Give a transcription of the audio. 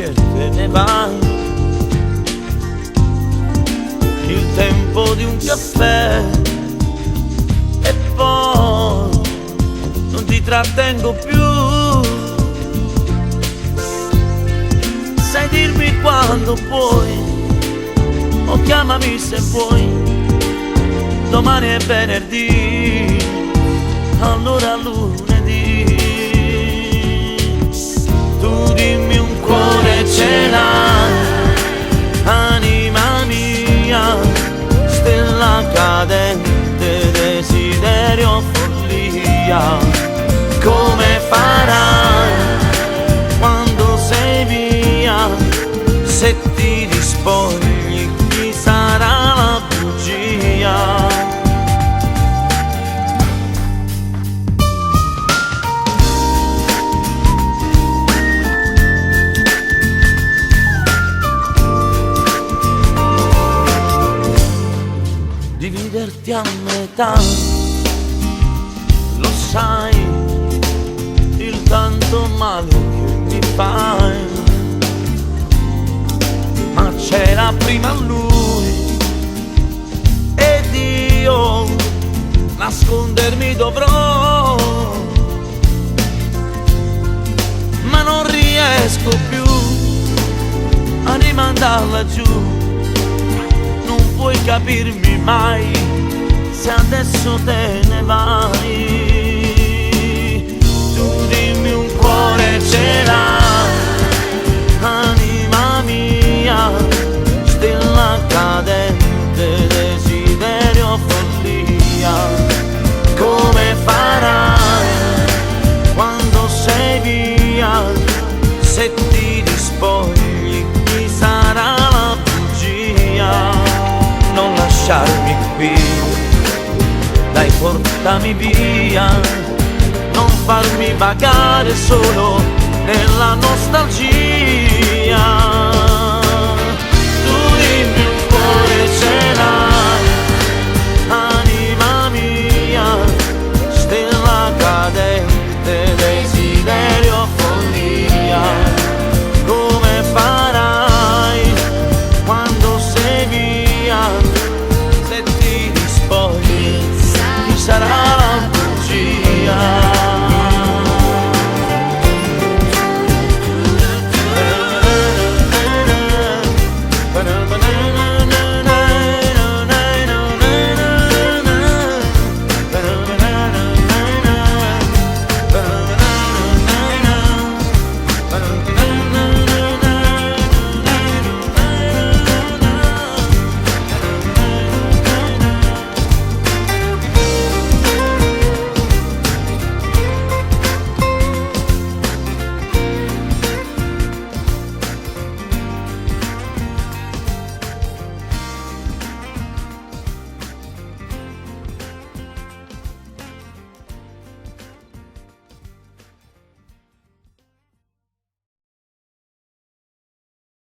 che te ne vai. Il tempo di un caffè e poi non ti trattengo più. Sai dirmi quando puoi, o chiamami se vuoi. Domani è venerdì, allora lunedì. Tu dimmi un cuore ce l'hai, anima mia, stella cadente, desiderio, follia. Come farai quando sei via? Se ti rispogli, chi sarà la bugia? Dividerti a metà, lo sai, il tanto male che mi fai. Ma c'era prima lui ed io nascondermi dovrò, ma non riesco più a rimandarla giù. Non puoi capirmi mai se adesso te ne vai. Tu dimmi un cuore ce l'hai, anima mia, stella cadente, desiderio, follia. Come farai quando sei via? Se ti rispogli, chi sarà la bugia? Non lasciarmi qui, dai, portami via. Non farmi vagare solo nella nostalgia.